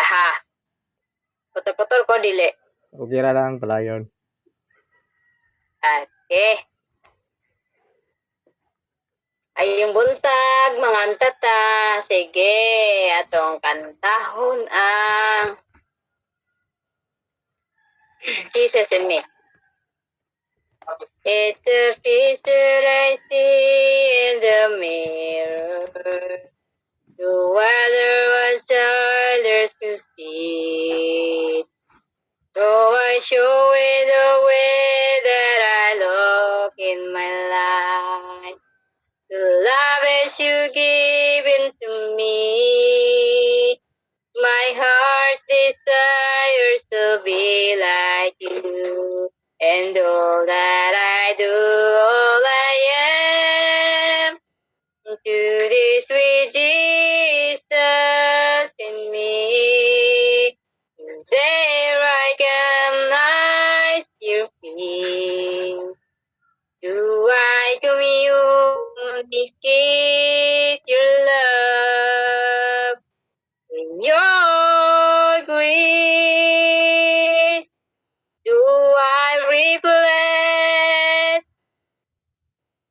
ha. Putol-putol ko dili. Okay ra lang pala yun. Okay. Ay yung buntag, mga antata. Sige, atong kantahon ang Jesus and Me. It's the face that I see in the mirror. The weather was others to see. Though I show it the way that I look in my life. The love as you give into me. My heart's desires to be like you. And all that I do, all I am. To this sweet Jesus in me. There I can nice your feet. Do I communicate your love in your grace? Do I reflect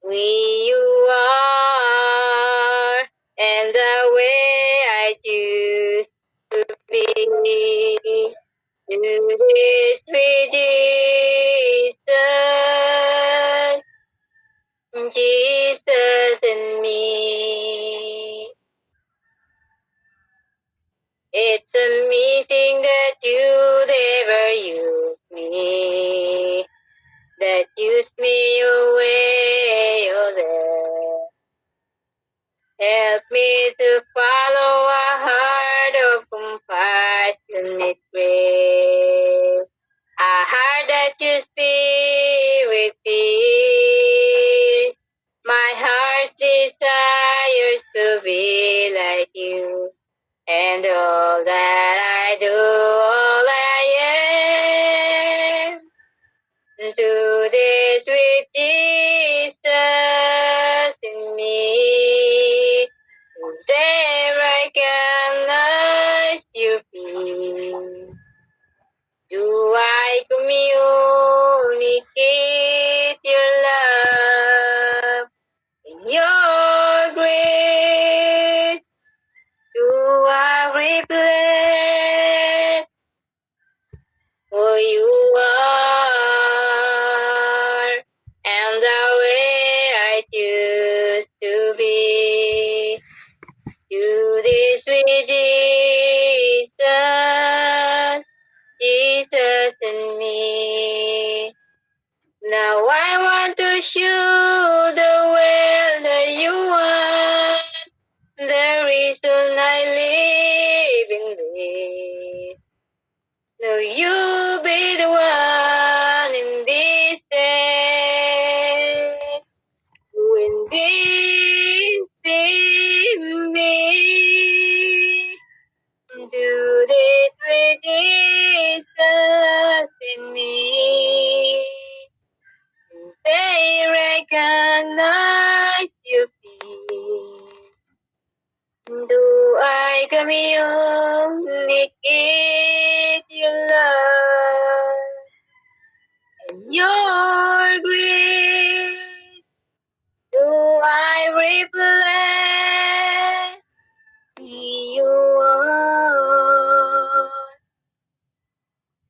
who you are and the way I choose to be? To this sweet Jesus, Jesus and me. It's amazing that you'd ever use me, that used me away, oh there. Help me to follow a heart of compassionate grace, a heart that your spirit feeds. My heart's desires to be like you, and all that I do, all I am. To this sweet Jesus in me, there I recognize your peace. Do I communicate your love in your grace? Do I reflect who you are and the way I choose to be? To this sweet Jesus, Jesus and me. Now I want to show the world that you are the reason I live in this. So you be the one in this day who indeed see me. Do this with Jesus in me. They recognize your peace. Do I communicate your love and your grace? Do I reflect who you are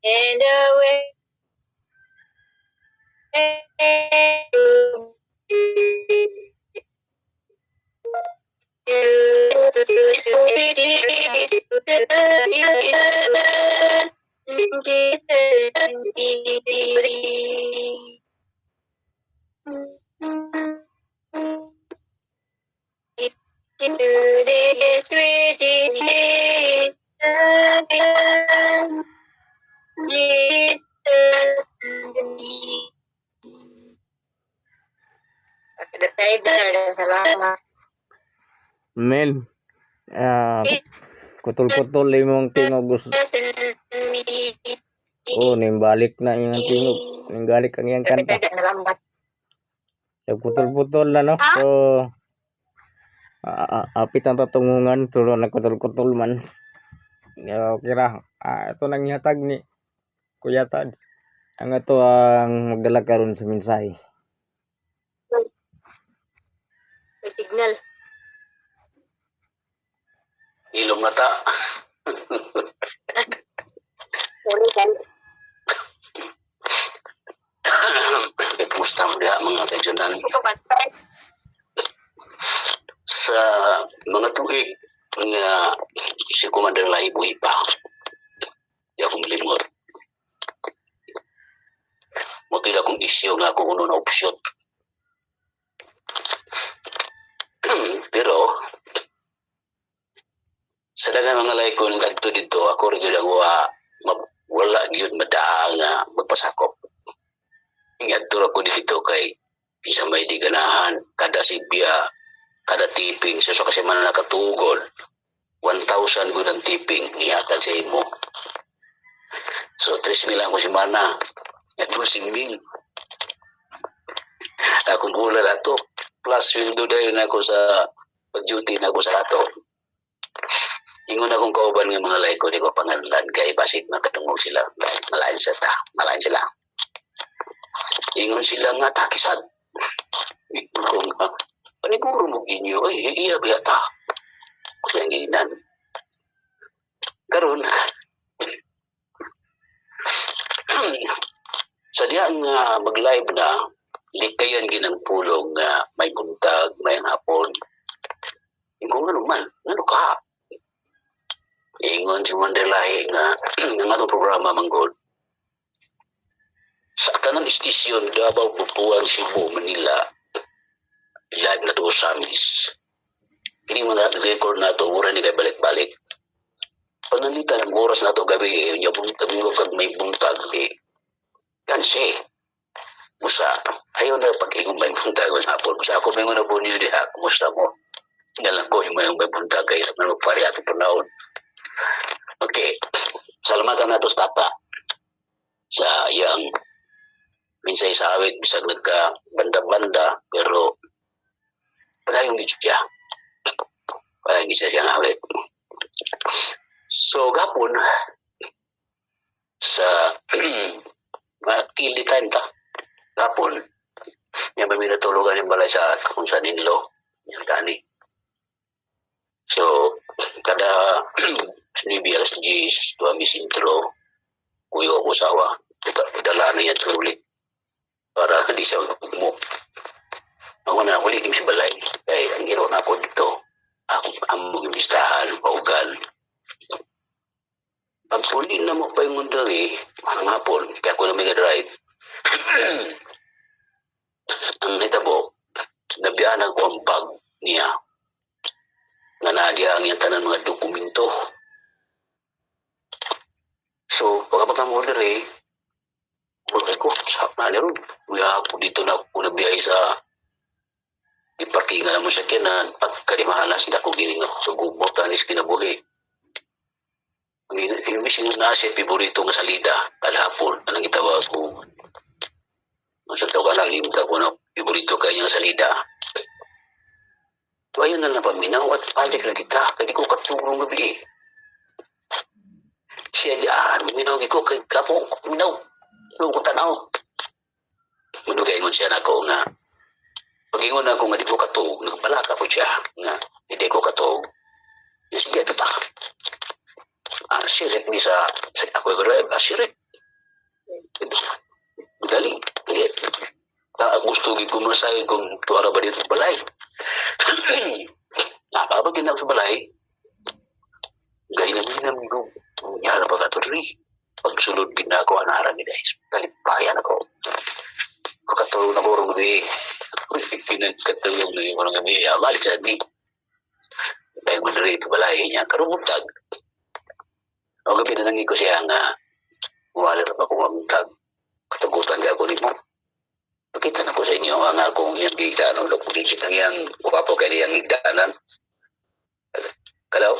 and the way Men, putol-putol imong tingog gusto. Oh, nimbalik na yung tingog. Nimbalik ang iyang kanta. So, putol-putol na, no? So, apit ang tatungungan. Tulo na kutol-kutol man. Okay ra. Ito nang ihatag ni Kuya Tad. Ang ito ang magdala karon sa mensahe. May signal. Ilong mata. Sorry, kan. Kumusta mo diha mga kaibigan? Ito ba? Sa mga tuig nga si Commander Lahi buhi pa. Di ako malimot. Mutila kong isyo nga ako uno na opsyon. Pero sa daghang mga lahi ko nga dito ako rin gyud wala gyud madaa nga magpasakop. Ngadto ako dito kay isa may di ganahan kada sibya kada tiping so kasi man nakatugod 1,000 gud ang tiping ihatag sa imo. So 3,000 lang ko si mana. At 2,000. Akong hula na to. Plus sweldo dayon ako sa pag-duty na ako sa ato. Ingon akong kauban ng mga lahi ko di ko pangalan kay basig nakatungog sila. Malain sila. Ingon sila nga takisad. Ito ko nga. Paniguro mo inyo ay iya biyata. Kaya nginan. Karon sa diyan nga mag-live na likayan ginang pulong nga may buntag, may hapon. Ingon nga naman, ano ka? Ingon si Mandelahi nga ng atong programa manggod. Sa tanang istisyon Davao, Butuan, Cebu, Manila, live na to sa Samis. Kini mga record na to, mura ni kay balik-balik. Panalitan ng oras na to gabi, yung buntag mo kag may buntag, kansi. Musa, ayaw na pag-ingon may buntag sa hapon. Musa, ako may mga po niyo diha, kumusta mo? Ngalan ko yung may buntag kay naman magpari ato panahon. Okay, salamatan na to sa tata. Sa iyang minsay sa awit, bisag nagka banda-banda, pero padayong di siya. Padayong di siya siyang awit. So, gapon, sa matili time ta, gapon, niya ba may natulugan yung balay sa kung sa ninlo, yung dani. So, kada sinibi alas 10, tuwami sintro, kuyo ko sawa, dala na yan trulit para hindi siya mo. Ako na, ulit yung si balay, kaya ang giro na ako dito, ako ang mag-imistahan, paugan. Pag huli na mo pa yung mundari, ang hapon, kaya ako na may drive, ang nitabo, nabiyanan ko ang bag niya, nga nadia ang yung tanan mga dokumento. So, pagkabatang mundari, mulay ko, sa ron, kuya ako dito na ako nabiyahe sa iparkingan mo siya kinan, pagkalimahalas, hindi ako giling ako sa gubot, anis kinabuhi. Yung mismo na siya piborito nga salida kalhapon anang gitawag ko sa tawag na limta ko na piborito kanya nga salida so ayun na lang paminaw at pajak na kita kaya di ko katulong gabi siya dyan minaw ko kay kapong minaw nung ko tanaw manugaingon siya na ako nga pag-ingon na ako nga di ko katulog nagbalaka po siya nga hindi ko katulog sige ito ta sirit ni sa ako yung drive, sirit. Galing. Gusto ko masay kung tuwara ba dito sa balay. Napapagin ako sa balay, gaya namin ko, nyara ba ka ito rin? Pagsulod din na ako, anaran ni guys. Talipayan ako. Pagkatulog na ko rin gabi. Pinagkatulog na yung gabi. Balik sa atin. Dahil mo na rin ito balay niya. Karumutag. O gabi na nangi ko siya nga wala na pa kung magdag katagutan ka ko ni mo. Nakita na ko sa inyo ang akong yung higdanan. Nakulisit ang yung kuwapo kaya yung higdanan. Kalaw,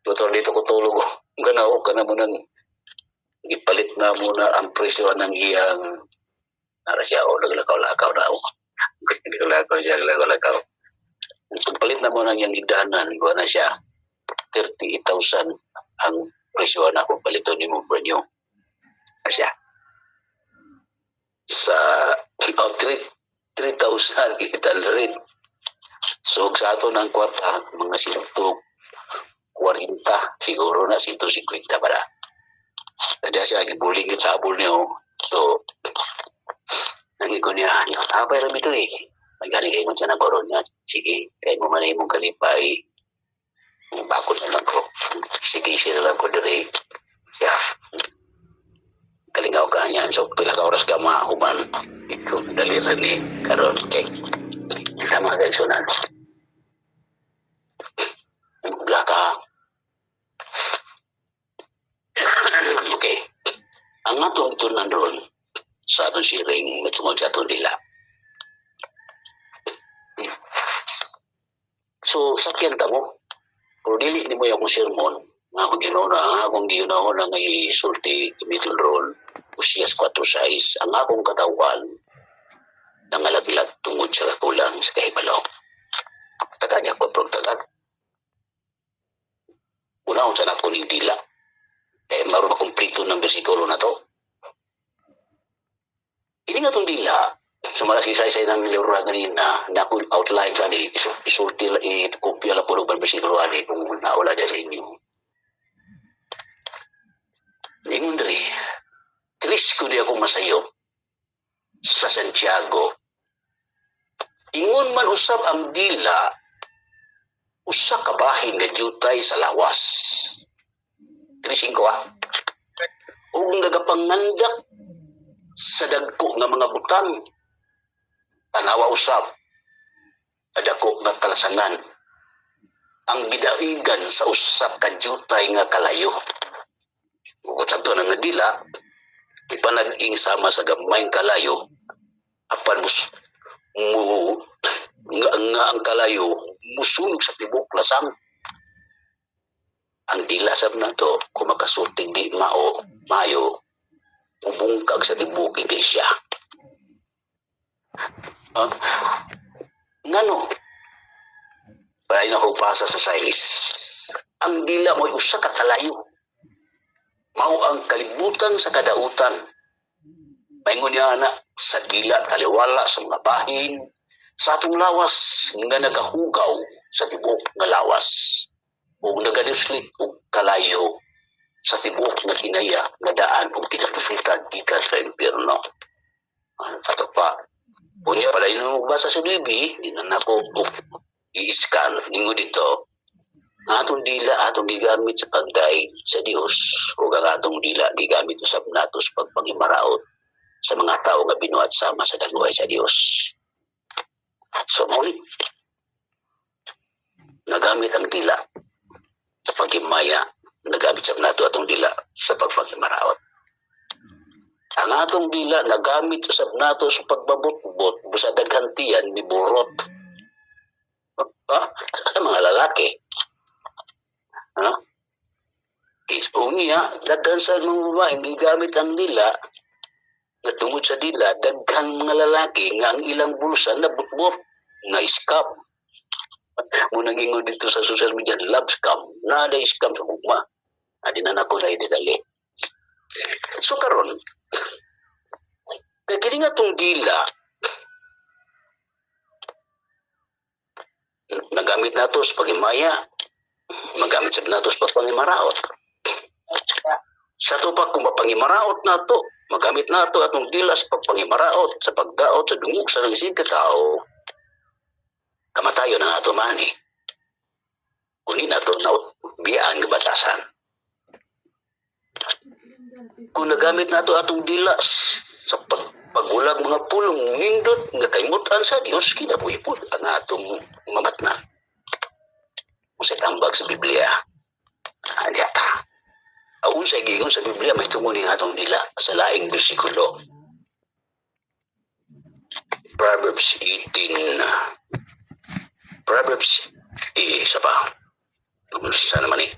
tutor dito ko tulog. Ganaw, kana mo nang ipalit na muna ang presyo ng iyang narasya o naglakaw-lakaw na ako. Naglakaw siya, naglakaw-lakaw. Palit na mo nang iyang higdanan, gawa na siya 38,000 ang presyo na kung palito ni mo brand new. Asya. Sa 3,800. So sa ato ng kwarta, mga 140 siguro na 150 para. Kaya siya gibuling yung sabol niyo. So, naging ko niya, abay rin ito eh. Magaling kayo mo siya ng koron niya. Sige, kaya mo man mong kalipay. Bakod na lang ko. Sige, siya lang ko diri. Siya. Kalingaw ka niyan. So, pila ka oras ka mahuman. Ito, dali rin eh. Karon, okay. Tama ka sunan. Wala ka. Okay. Ang atong ito nandun sa atong siring matungod sa atong dila. So, sakyan ta mo. Kung dili ni mo yung sermon, nga akong ginahon na ngay sulti middle roll, usyas 4 size, ang akong katawan, nangalaglag tungod sa kulang sa kahibalaw. Taganya ko prog tagad. Unahon sa nako ning dila. Maro makumplito ng bersikulo na to. Hindi nga itong dila, sa mga sisay-say ng libro ganina, na kung outline sa ni, isulti, kopya lang po ng bersikulo ani kung naula niya sa inyo. Lingon dali, tris ko di ako masayo sa Santiago. Ingon man usab ang dila, usa ka bahin nga jutay sa lawas. Trising ko ug nagapangandak sa dagko nga mga butang. Tanawa usab, adako nga kalasangan. Ang gidaigan sa usap ka jutay nga kalayo. Ug sa to nga dila, ipanag-ing sama sa gamayng kalayo, apan nga ang kalayo musunog sa tibok lasang. Ang dila sab na to, kung makasulting di mayo, ubungkag sa tibok iglesia. Ngano? Paray na ko pasa sa sailis. Ang dila mo'y usa ka kalayo. Mao ang kalibutan sa kadautan. Maingon niya na sa dila taliwala sa mga bahin, sa atong lawas nga nagahugaw sa tibok nga lawas. O nagaduslit og kalayo sa tibok nga kinaya nga daan o kinapusitan gikan sa impyerno. Ato pa, punya pala yung basa sa Bibi, di na nako i-scan ningo dito, ang atong dila atong gigamit sa pagday sa Dios o ang atong dila gigamit usab nato sa pagpangimaraot sa mga tao nga binuhat sama sa dagway sa Dios. So, muli, nagamit ang dila sa paghimaya, nagamit sa nato atong dila sa pagpangimaraot. Ang atong dila nagamit sa nato sa pagbabot-bot busa daghantian ni burot. Mga lalaki. Ungiya, daghan sa mga babae gigamit ang dila na tungod sa dila, daghang mga lalaki nga ang ilang bulsa nabutbot nga scam. Muna gingon dito sa social media, love scam. Nada scam sa gugma. Adi na nako na detalye. So karon, kaya kini nga itong dila, nagamit nato sa pagimaya, magamit sa nato sa pagpangimaraot. Sa ito pa, kung mapangimaraot nato, magamit nato atong dila sa pagpangimaraot, sa pagdaot, sa dungog, sa nangisid ka tao, kamatayo na ato mani. Kunin nato na biyaan ng batasan. Kung nagamit nato atong dila sa pagulag mga pulong nindot nga kaymutan sa Dios, kinabuhipod ang atong mamatna. Kung tambag sa Biblia, andiyata. Aun sa gigon sa Biblia, may tungod ng atong dila sa laing bersikulo. Proverbs 18, Proverbs, isa pa. Sana naman eh.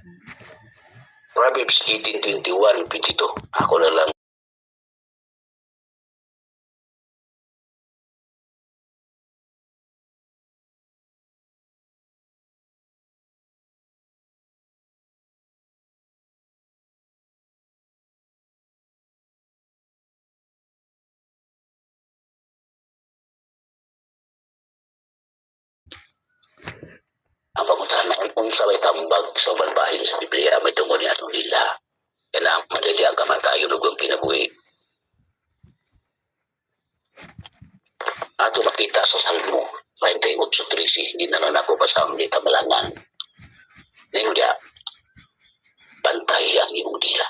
Proverbs 18:21, 22. Ako na lang sa may tambag sa balbahin sa Biblia, may tungkol niya itong nila. Kaya madali ang kamatayon ug ang kinabuhi. Ato makita sa Salmo 28:13, hindi na lang ako basa ang dita malangan. Ngayon dia, bantay ang imong dila.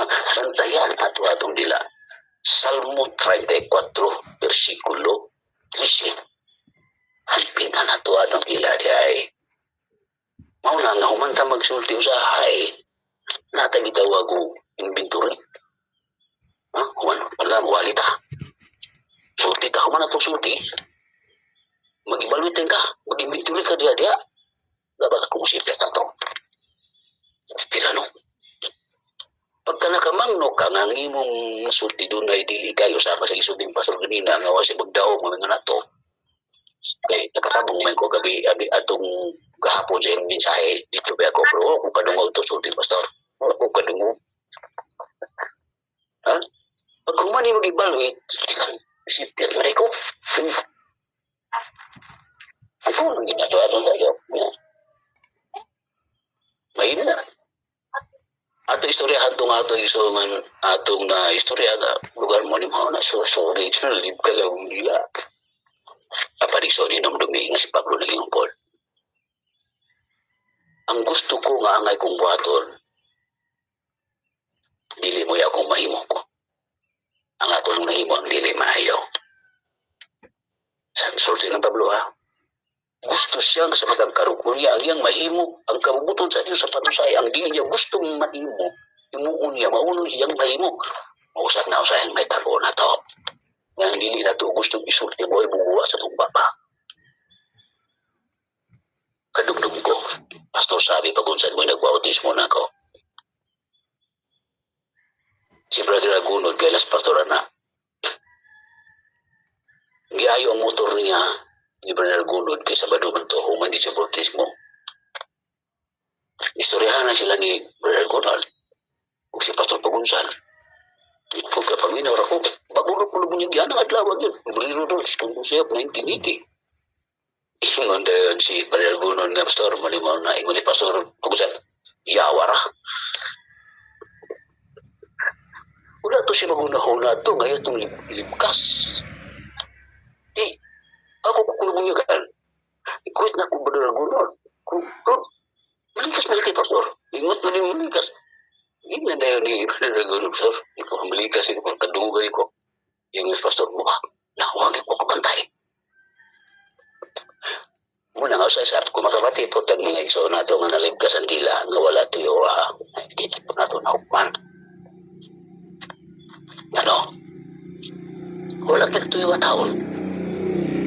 Bantayan ato atong dila. Salmo 34, versikulo 13. Halpingan ato atong dila di ay. Mauna nga humanta magsulti usahay. Natay gitawag og inventory. Wala mo walita. Sulti ta man atong sulti. Mag-evaluate ka, mag-inventory ka dia. Dapat ako musipya ta to. Stila no. Pagka nakamangno ka nga ang imong sulti doon ay dili kayo sama sa isulting pastor kanina nga wala si magdaog mga nato. Kay nakatabong man ko gabi atong gahapon sa iyong mensahe dito ba ako bro kung kadungog to sulting pastor. Kung kadungog. Ha? Pag kumani mag-evaluate, stila siptir na ko. Ako nang ginagawa doon tayo. May na. Ato istorya atong isungan atong na istorya na lugar mo ni mo na sorry lib ka sa nila. Apariso ni nang dumi nga si Pablo naging Paul. Ang gusto ko nga angay kong buhaton dili mo akong mahimo ko. Ang ato nung nahimo ang dili maayaw. Sa sulti ng Pablo ha. Gusto siya sa magkakaroon niya ang iyang mahimo, ang kabubuton sa Diyos sa patusay, ang dili niya gustong mahimo, imuun niya, maunong iyang mahimo. Mausap na usayang may taro na to. Nga dili na to gustong isulti mo, ibubuwa sa itong baba. Kadugdug ko, pastor sabi pag unsan mo nagbautismo na ako. Si Brother Agunod, kay las pastoran na. Giayo ang motor niya, ni Brother Gunod kay Sabado man to human di sa bautismo. Istoryahan na sila ni Brother Gunod kung si Pastor Pagunsan. Kung kapaminaw ako, bago ko lubunin yan ang adlaw yun. Brother Gunod, kung siya 1980. Ingon dayon si Brother Gunod nga Pastor, malimaw na ingon ni Pastor Pagunsan, yawara. Wala to siya maghuna-huna to, ngayon itong libkas. Ako kukulubong niya kan. Ikuit na kung Brother Gunod. Kung malikas na kay Pastor. Ingot na rin malikas. Ingat na yun ni Brother Gunod, Pastor. Ikaw malikas, ikaw kadungan ko. Ingot Pastor mo ba? Nakawagin ko kabantay. Muna nga sa ko makabati po tag mga igso na ito nga nalibkas ang dila nga wala tuyo dito po na ito na hukman. Ano? Wala tuyo taon.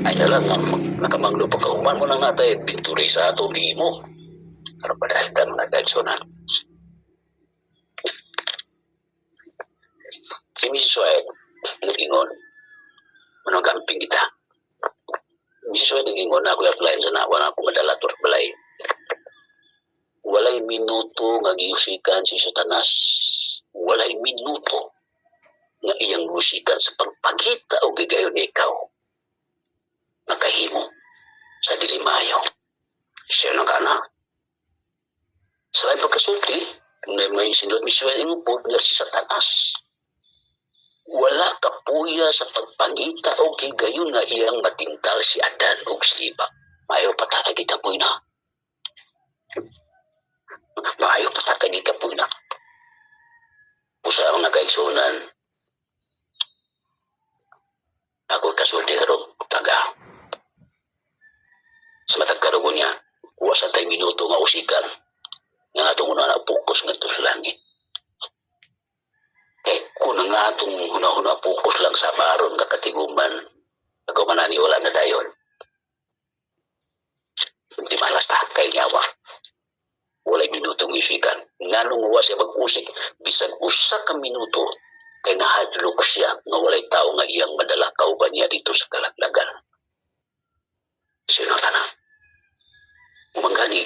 Ay na lang, nakamanglo pagkahuman mo lang natin, binturi sa atong limo. Pero padahitan mo na dahilsonan. Si Mrs. White, nag-ingon, managamping kita. Mrs. White, nag-ingon na ako i-apply sa nawa na ako madalator balay. Walay minuto nga giusikan si Satanas. Walay minuto nga iyang gusikan sa pagpagita o gigayon ikaw. Nakahimo sa dilimayo. Siya na ka na. Sa lain pagkasulti, may sinulot misyon yung po nga si Satanas. Wala kapuya sa pagpangita o gigayon na iyang matintal si Adan o si Eva. Maayo patatagita po na. Maayo patatagita po na. Usa ang nagaigsunan. Ako kasulti karong taga. Sa matag karugon niya, sa tayo minuto nga usikan. Nga atong una na focus nga ito sa langit. Kung nga atong una-una focus lang sa maron nga katiguman, nagkumanani wala na dayon. Di malas ta kay nyawa. Walay minutong usikan. Nga nung siya mag-usik, bisan usa ka minuto, kay nahadlok siya nga walay tao nga iyang madala kauban niya dito sa kalaglagan. Sino na? Umangani,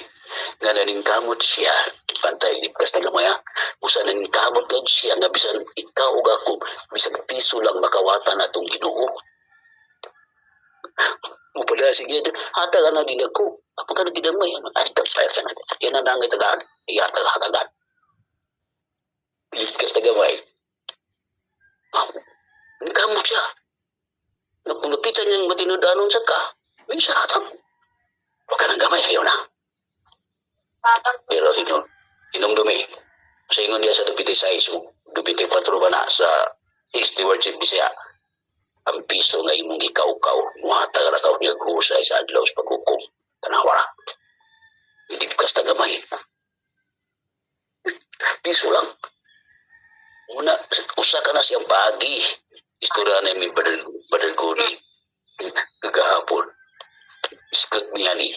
nga naningkamot siya, pantay, lipkas na gamaya, usa naningkamot ka siya, nga bisan ikaw o ako, bisan piso lang makawatan atong Ginoo. Upada sige hata ka na din ako. Apa ka nagidamay? Ay, tagpayat ka na. Yan ang nangay tagaan. Iyata ka tagaan. Pilit ka sa tagamay. Nagkamot siya. Nagkulupitan niyang matinodanon sa ka. May siya katang. Huwag ka nang gamay, ayaw na. Pero inom dumi. Sa ingon niya sa Dupite sa iso. Dupite 4 ba na sa stewardship siya. Ang piso nga imong ikaw-kaw. Muhatag na kaw niya husay sa adlaw sa paghukom. Tanawara. Hindi kas tagamay. Piso lang. Una, usa ka na siyang bagi. Istorya na may badalgoni. Kagahapon. Iskot niya ni.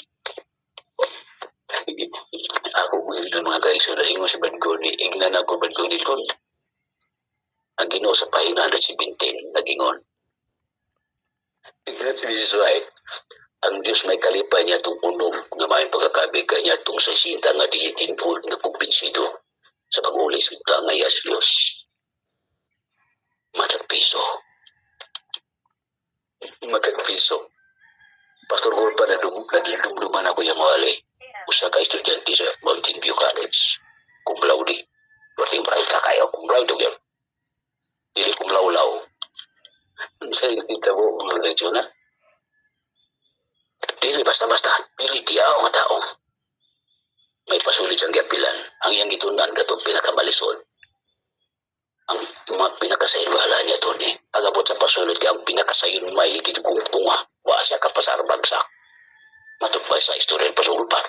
Ako doon mga guys, so nahingo si Badgoni. Ignan ako Badgoni ko. Ang Ginoo sa pahina 117, nagingon. Ignan si Mrs. White. Ang Diyos may kalipay niya itong unom na may pagkakabigay niya itong sa sinta nga di tinpul na kumpinsido sa pag-ulis ka ngaya sa Diyos. Matagpiso. Matagpiso. Pastor Gulpa na dumduman ako yung mali. Usa ka estudyante sa Mountain View College. Cum laude. Berting pride ka kayo. Cum laude yun. Dili cum laulaw. Sa kita mo mga leksyon na. Dili basta-basta. Dili tiyaw nga taong. May pasulit siyang gapilan. Ang iyang gitunan katong pinakamalisod. Ang pinakasayon wala niya to ni. Agabot sa pasulit ka ang pinakasayon may itinugtunga. Wa siya kapasar bagsak. Matupay sa istorya ng pasugulpan.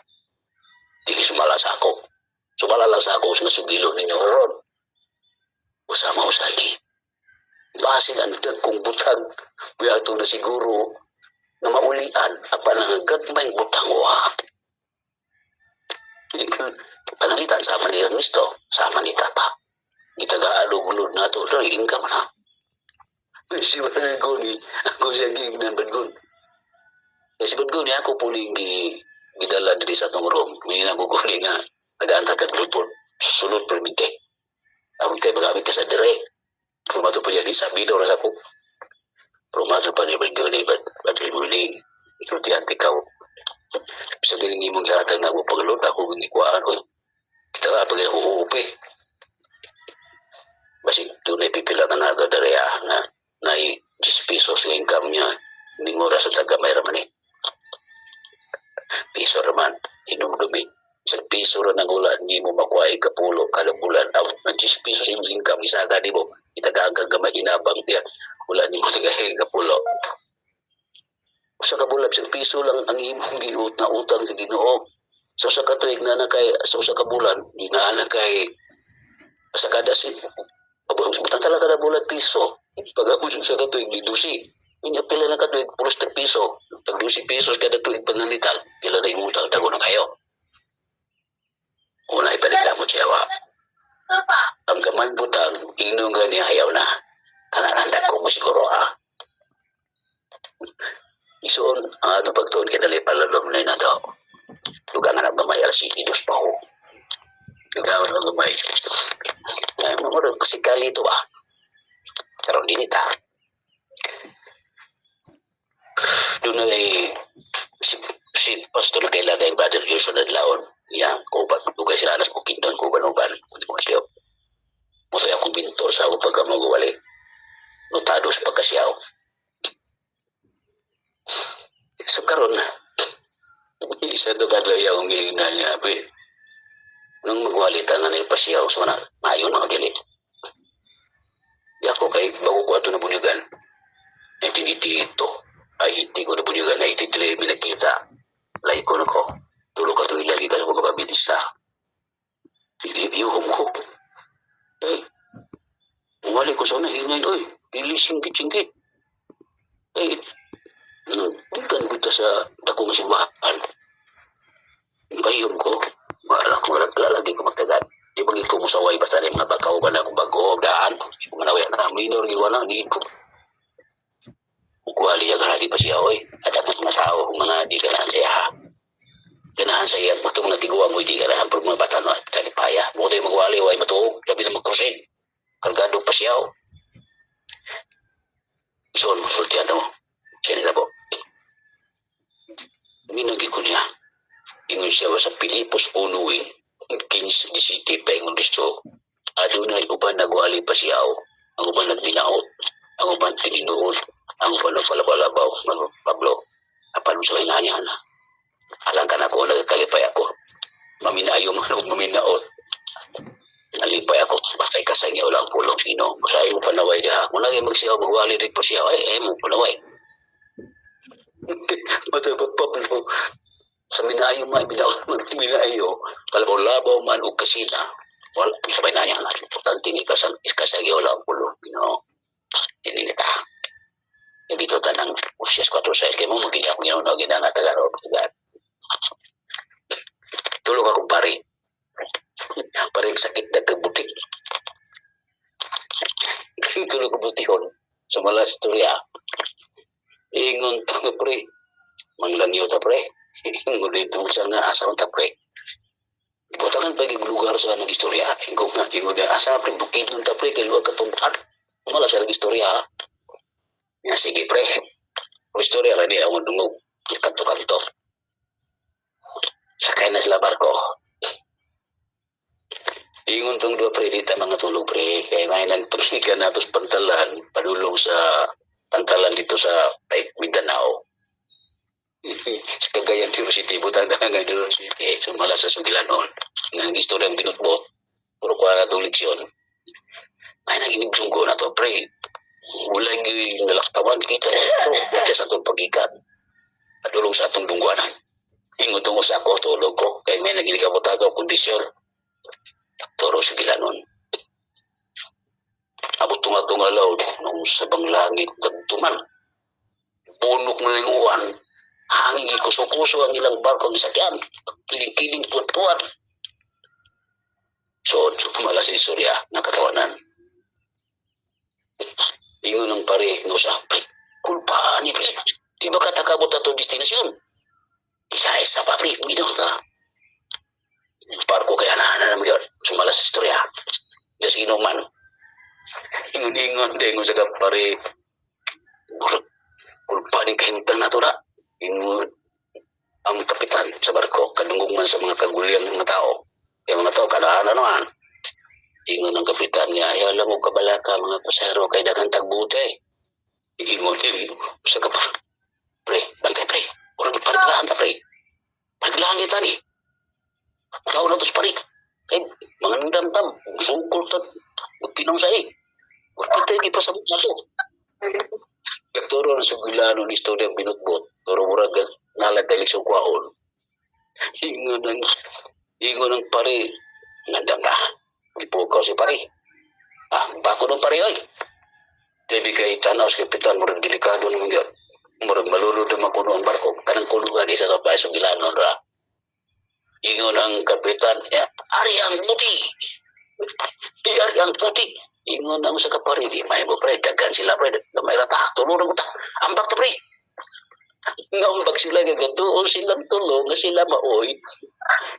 Dili sumala sa ako. Sumala lang sa ako sa sugilo ninyo ron. Usama usali. Basin ang kong butang. Buyato na siguro na maulian ang panangagat may butang wa. Panalitan sama ni Ernesto, sama ni Tata. Itag-aalog-ulod na ito. Rin ka man ha. Si Badgoni, ako siya gignan Badgon. Si Badgoni, ako po gidala diri sa itong room. May naguguli nga, nag-aantag kag lupon. Sulod permite. Ako kayo magamit ka sa dire. Pumato pa niya di sabi daw ras ako. Pumato pa niya Badgoni, Badgoni, ikaw tiyanti ka. Bisa galing imong gihatag na ako paglod, ako ginikwaan. Kita nga pag uuupi. Basi tunay pipila ka na ito dari nga na 10 pesos yung income niya. Hindi mo sa taga may raman eh. Piso raman, inumdumi. Isang piso rin ang ulan, hindi mo makuha kapulo, kada bulan. Ang 10 pesos yung income, isa ka di mo. Itagagang gamay inabang niya. Ulan, hindi mo tagahin kapulo. Sa kabulan, isang piso lang ang imong giut na utang sa Ginoo. So sa katuig na kay, so sa kabulan, di na kay, sa kada butang talaga na bulan piso. Pag ako sa katuig, di dusi. Inya pila na katuig, pulos na piso. Tag 12 pesos kada tuig panalitan. Pila na yung utang, dago na kayo. Una ipalita mo siya, wa. Ang gamay butang, inong gani ayaw na. Kanaranda ko mo siguro, ha. Isuon, ang ato pagtuon, kinali palalom na yun na daw. Lugangan ang gamay, RCD, dos pa ho. Lugangan ang gamay. Mamurot, kasikali ito, ah. Karoon din ita. Doon na si Pastor na kailagay Brother Joshua na laon. Yang kubat, lugay sila anas bukid doon, kuban-uban. Hindi ko siya. Musoy akong bintor sa ako pagka magawali. Notado sa pagkasyaw. So karon isa to kadlayaw ang ginignan niya. Nung magwalitan na ipasyaw, so na, mayon na ako dili. Di ako kay bago ko ato na bunyugan. Ay tinitito. Ay hindi ko na bunyugan na ititili minakita. Lai ko na ko. Tulog ka tuloy lagi kasi ko magabitisa. Iuhom ko. Eh, umali ko sa nahinay. Oy, ilising-git-singgit. Eh, dikan ko sa dakong simbahan. Bayom ko. Lagi ko magtagan. Di bagi ko musaway basta na mga bakaw ba na akong bago daan. Kung manaway na minor giwa na di ko. Kukuhali niya ganadi pa siya oy. At ang mga tao mga di ganahan siya ha. Ganahan sa iya. Bakit mga tiguang oy di ganahan pero mga bata na talipaya. Buto yung magwali oy matuog. Labi na magkrusin. Kargado pa siya o. Ison mo sultihan mo. Siya nita po. Minagi ko niya. Ingon siya sa Pilipos unuin. 15-17 pa ingon gusto. Adunay uban nagwali pa siyaw. Ang uban nagbinaot. Ang uban tininuod. Ang uban nagpalabalabaw. Pablo. Apan mo sa inanya na. Alang ka na ko, nagkalipay ako. Maminayo man o maminaot. Nalipay ako. Basta ikasay niya ulang pulong sino. Masaya mo panaway niya. Kung naging magsiyaw, magwali rin pa siyaw. Ay mo panaway. Matapag Pablo. Sa minayo man, minayo. Palabaw-labaw man o kasina. Wala, sabay na niya nga. Importante ni ikasay niya ulang pulong. Hindi kita. Hindi ito tanang usyas 4-6 kayo mo magiging ako yun. Ginanga tagarog. Tulog ako pare. Parang sakit na kabutik. Tulog ko butihon. Sa malas istorya. Ingon to nga pre. Manglangyo ta pre. Ingon dito sa nga asa ta pre. Butangan pagi lugar sa nag-istorya. Ingon nga ingon nga asa pre bukid nun ta pre kay luwag katumpan. Malas sa nag-istorya. Ya sige pre. Istorya ra ni ang dungog. Kanto-kanto. Sakay na sila barko. Ingon tong dua pre dita mga tulog pre. Kaya may nagpagsikan na tos pantalan. Padulong sa pantalan dito sa Mindanao. Sa Cagayan University. Butang na nga University. Sumala sa Sugilanon. Ang istorya ang binutbot. Puro kwa na itong leksyon. May naginig sunggo na to pre. Wala yung nalaktawan kita. So, kaya sa itong pagikan. Padulong sa itong dungguanan. Ingon tong sa ako, tulog ko. Kaya may naginig ako tagaw kondisyon. Toro Sugilanon. Abot tunga-tungalaw nung sabang langit nagtuman. Bunok na ng uwan. Hangin kuso-kuso ang ilang barko ang sakyan. Kiling-kiling tuwan-tuwan. So, malas si Surya, nakatawanan. Ingon ng pare, no sa, kulpaan ni pre. Di ba katakabot na itong destinasyon? Isa-isa pa pre, uminom ka. Barko kaya na naman yun. Sumalas sa istorya. Diyos inuman. Ingon-ingon, dengon sa kapare. Kulpanin kahintang na ito na. Ingon ang kapitan sa barko. Kadunggungan sa mga kagulian ng mga tao. Yung mga tao, kanaan naman. Ingon ang kapitan niya, alam mo kabalaka mga pasahero kay daghang tagbuti. Ingon din sa kapare. Pre, bantay pre. Orang pariglahan ta pre. Pariglahan kita ni. Kau na tos parik. Kay mga nandamdam. Sungkol ta. Magtinong sa ni. Wakit tayo ipasabot na to. Nagturo ng Sugilanon ni istorya ang binutbot. Turo murag nalatay leksyon kwaon. Ingon ng pare. Nandam na. Ipukaw si pare. Bako ng pare oy. Debi kay tanaw sa kapitan murag delikado naman yun. Murag malulod naman kuno ang barko. Kanang kulungan isa ka pa Sugilanon ra. Ingon ang kapitan, ari ang puti. Ari ang puti. Ingon ang sa kapare, di may mo pre, dagan sila pre, may rata, tulungan mo ta. Ambak ta pre. Ngambak sila gagatuon silang tulong nga sila maoy.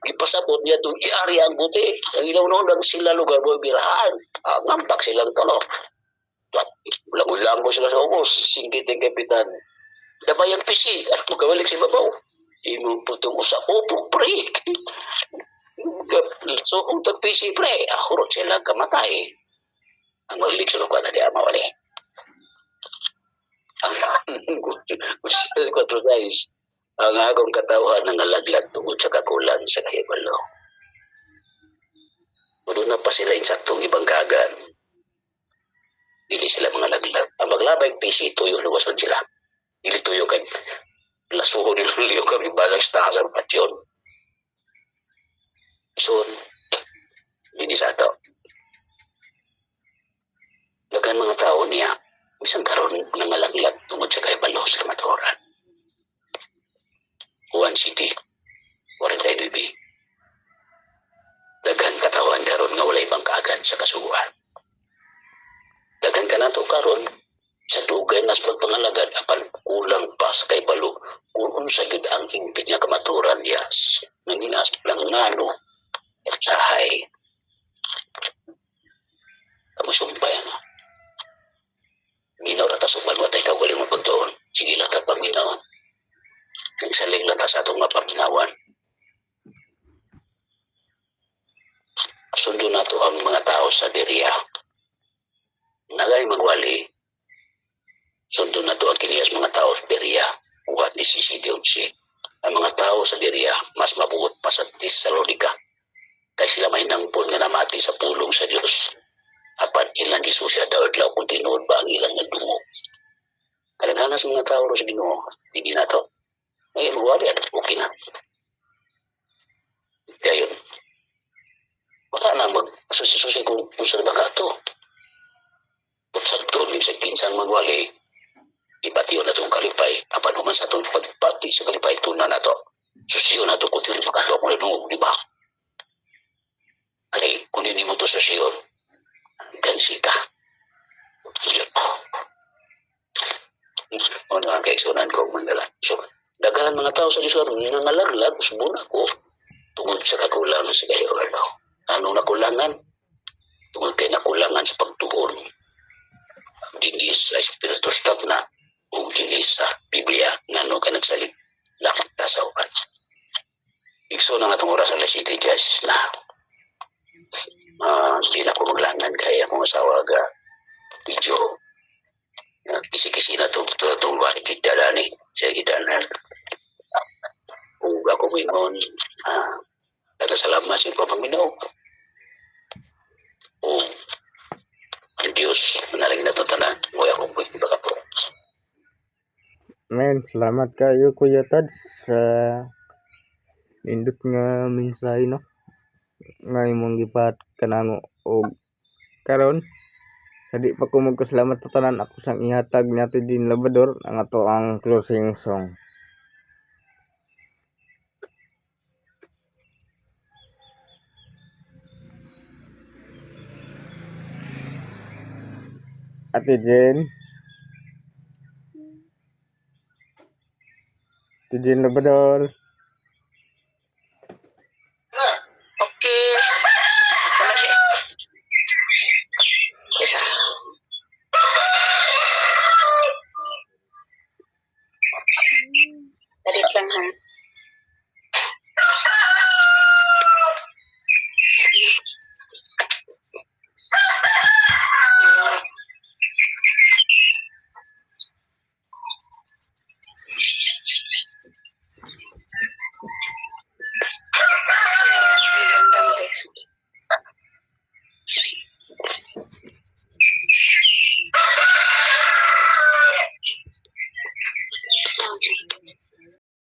Ipasabot niya itong ari ang puti. Ang ilaw-nawang sila lugar mo birahan. Ngambak silang tulong. Ulang-ulang sila sa ubos. Singkit ang kapitan. Dabay ang pisi at magkabalik si babaw. Imong putong usa upo pre. So kung tagpisi pre, ahurot sila kamatay. Ang maglik sa lugar na di mawali. Ang agong katawhan ng alaglag tungod sa kakulan sa kahibalo. Doon na pa sila insaktong ibanggagan. Dili sila mga laglag. Ang maglabay pisi tuyo luwason sila. Dili tuyo kay lasuho ni Lulio kami balang sa taas ang patyon. So, hindi sa ito. Dagan mga tao niya, isang karoon ng malaglag tungod sa kaibalo sa Matoran. Juan City, 42B. Dagan katawan karoon nga walay bangkagan sa kasuguan. Dagan ka na ito karoon sa dugay nas pagpangalagad apan kulang pa sa kaibalo kung unsa gid ang hingpit nga kamaturan yas nanginas lang ngano at sahay kamusumpay na ginaw rata sumbal watay kagaling mo pagtuon sige lang ta paminaw kang isaling lang ta sa atong mga paminawan. Sundo na to ang mga tao sa diriya. Nagay magwali, sundo na to ang kiniyas mga tao sa diriya. Uhat ni CCD11. Ang mga tao sa diriya, mas mabuot pa sa Tesalonika. Kaya sila may nangpon nga namati sa pulong sa Diyos. Apan ilang gisusya daw adlaw kung tinuod ba ang ilang nadungo. Kadaghanan sa mga tao sa Ginoo, hindi na to. Ngayon, wali, okay na. Kaya yun. Wala na magsusi-susi kung sa baka to. Kung sa to, sa kinsang magwali, ipatiyo na itong kalipay. Apan naman sa itong pagpati sa kalipay, tuna na to. Susiyo na to kung tino baka mo nadungo, di ba? Kaya, kung hindi mo to susiyon, gansi ka. Yun. Ano ang kaigsunan ko, Mandala. So, daghan mga tao sa Diyos nangalaglag, subuna ko, tungod sa kakulangan sa kayo. Anong nakulangan? Tungod kay nakulangan sa pagtuon. Dinis sa Espiritu Santo na, o dinis sa Biblia, nga no ka nagsalit, lakit ta sa upan. Igso na nga itong oras alas 7 Diyas na hindi na ko maglangan kaya akong asawa ga video. Kisi-kisi na itong balik idalani sa idanan. Kung ako mingon, salamat sa papaminaw. O ang Diyos, manalig na ito tanan. Huwag akong baka po. Men, salamat kayo Kuya Tads sa nindot nga mensahe no. Nga imong gipat kanango og karon sa di pa ko magkasalamat sa tanan ako sang ihatag nato din Labrador ang ato ang closing song. Ate Jen Labrador.